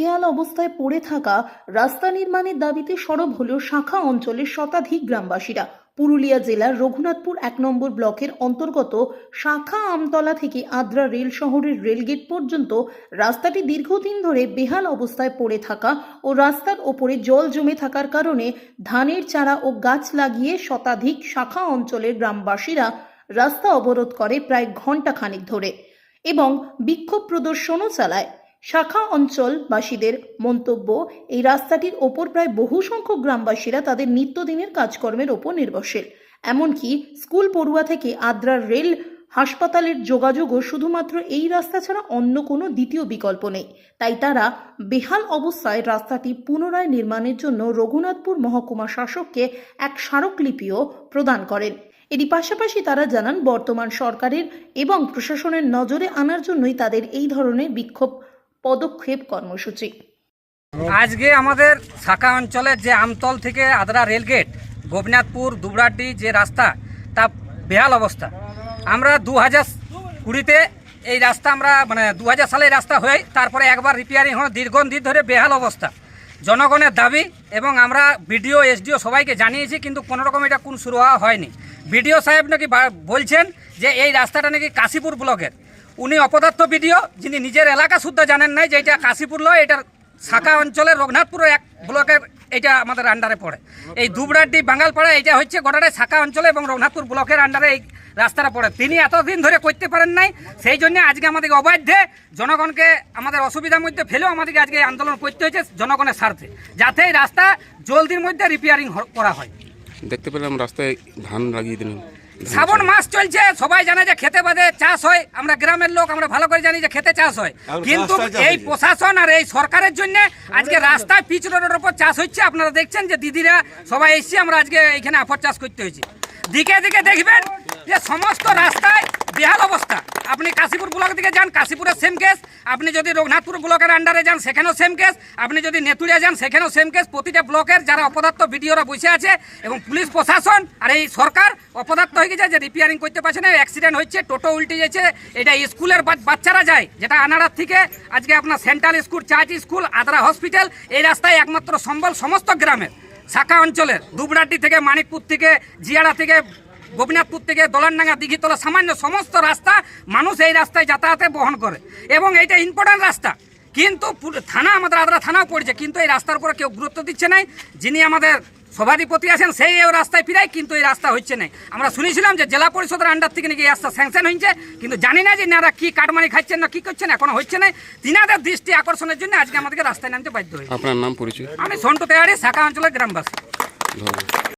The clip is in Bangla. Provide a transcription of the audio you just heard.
বেহাল অবস্থায় পড়ে থাকা রাস্তা নির্মাণের দাবিতে সরব হল শাখা অঞ্চলের শতাধিক গ্রামবাসীরা। পুরুলিয়া জেলার রঘুনাথপুর 1 নম্বর ব্লকের অন্তর্গত শাখা আমতলা থেকে আদ্রা রেল শহরের রেলগেট পর্যন্ত রাস্তাটি দীর্ঘদিন ধরে বেহাল অবস্থায় পড়ে থাকা ও রাস্তার ওপরে জল জমে থাকার কারণে ধানের চারা ও গাছ লাগিয়ে শতাধিক শাখা অঞ্চলের গ্রামবাসীরা রাস্তা অবরোধ করে প্রায় ঘণ্টাখানেক ধরে এবং বিক্ষোভ প্রদর্শনও চালায়। শাখা অঞ্চলবাসীদের মন্তব্য, এই রাস্তাটির ওপর প্রায় বহু সংখ্যক গ্রামবাসীরা তাদের নিত্যদিনের কাজকর্মের ওপর নির্ভরশীল। এমনকি স্কুল পড়ুয়া থেকে আদ্রার রেল হাসপাতালের যোগাযোগও শুধুমাত্র এই রাস্তা ছাড়া অন্য কোনো দ্বিতীয় বিকল্প নেই। তাই তারা বেহাল অবস্থায় রাস্তাটি পুনরায় নির্মাণের জন্য রঘুনাথপুর মহকুমা শাসককে এক স্মারকলিপিও প্রদান করেন। এরই পাশাপাশি তারা জানান, বর্তমান সরকারের এবং প্রশাসনের নজরে আনার জন্যই তাদের এই ধরনের বিক্ষোভ পদক্ষেপ কর্মসূচি। আজকে আমাদের শাখা অঞ্চলের যে আমতল থেকে আদ্রা রেলগেট গোপীনাথপুর দুবরাড্ডি যে রাস্তা তা বেহাল অবস্থা। আমরা 2020-তে এই রাস্তা আমরা 2000 সালে রাস্তা হয়ে তারপরে একবার রিপেয়ারিং হয়, দীর্ঘদিন ধরে বেহাল অবস্থা। জনগণের দাবি এবং আমরা বিডিও এসডিও সবাইকে জানিয়েছি, কিন্তু কোনোরকম এটা কোন শুরু হওয়া হয়নি। বিডিও সাহেব নাকি বলছেন যে এই রাস্তাটা নাকি কাশীপুর ব্লকের। উনি অপদার্থ বিডিও, যিনি নিজের এলাকা শুদ্ধ জানেন নাই যে এটা কাশীপুর নয়, এটার শাখা অঞ্চলের রঘুনাথপুর 1 ব্লকের এটা আমাদের আন্ডারে পড়ে। এই দুবরাড্ডি বাঙ্গালপাড়া এটা হচ্ছে গোটাটাই শাখা অঞ্চলে এবং রঘুনাথপুর ব্লকের আন্ডারে এই রাস্তাটা পড়ে। তিনি এতদিন ধরে করতে পারেন নাই, সেই জন্য আজকে আমাদেরকে অবাধ্যে জনগণকে আমাদের অসুবিধার মধ্যে ফেলেও আমাদেরকে আজকে আন্দোলন করতে হয়েছে জনগণের স্বার্থে, যাতে এই রাস্তা জলদির মধ্যে রিপেয়ারিং করা হয়। দেখতে পেলাম রাস্তায় ধান লাগিয়ে দিলেন। শ্রাবণ মাস চলছে, সবাই জানে যে খেতে বাদে চাষ হয়। আমরা গ্রামের লোক, আমরা ভালো করে জানি যে খেতে চাষ হয়, কিন্তু এই প্রশাসন আর এই সরকারের জন্য আজকে রাস্তায় পিচ রোডের উপর চাষ হচ্ছে। আপনারা দেখছেন যে দিদিরা সবাই এসছি, আমরা আজকে এখানে আফর চাষ করতে হয়েছে। দিকে দিকে দেখবেন যে সমস্ত রাস্তায় বেহাল অবস্থা। আপনি কাশীপুর ব্লক দিকে যান, কাশীপুরের সেম কেস। আপনি যদি রঘুনাথপুর ব্লকের আন্ডারে যান, সেখানেও সেম কেস। আপনি যদি নেতুড়িয়া যান, সেখানেও সেম কেস। প্রতিটা ব্লকের যারা অপদার্থ বিডিওরা বসে আছে এবং পুলিশ প্রশাসন আর এই সরকার অপদার্থ হয়ে গেছে, যে রিপেয়ারিং করতে পারছে না। অ্যাক্সিডেন্ট হচ্ছে, টোটো উল্টে যাচ্ছে। এটা স্কুলের বাচ্চারা যায়, যেটা আনাড়ার থেকে আজকে আপনার central school, church school, Adra hospital, এই রাস্তায় একমাত্র সম্বল সমস্ত গ্রামের শাখা অঞ্চলের। দুবরাড্ডি থেকে, মানিকপুর থেকে, জিয়াড়া থেকে, গোপীনাথপুর থেকে, দোলানডাঙ্গা, দিঘিতলা, সামান্য সমস্ত রাস্তা মানুষ এই রাস্তায় যাতায়াতে বহন করে এবং এইটা ইম্পর্টেন্ট রাস্তা। কিন্তু থানা, আমাদের আদ্রা থানাও পড়ছে, কিন্তু এই রাস্তার উপরে কেউ গুরুত্ব দিচ্ছে নাই। যিনি আমাদের সভাধিপতি আছেন সেই এই রাস্তায় ফিরায়, কিন্তু এই রাস্তা হচ্ছে না। আমরা শুনেছিলাম যে জেলা পরিষদের আন্ডার থেকে নাকি এই রাস্তা স্যাংশন হয়েছে, কিন্তু জানি না যে এনারা কি কাটমানি খাচ্ছেন না কি করছেন, এখনো হচ্ছে না। তিনাদের দৃষ্টি আকর্ষণের জন্য আজকে আমাদেরকে রাস্তায় নামতে বাধ্য হয়েছে। আপনার নাম, পরিচয়? আমি সন্টু তেহারি, শাখা অঞ্চলের গ্রামবাসী।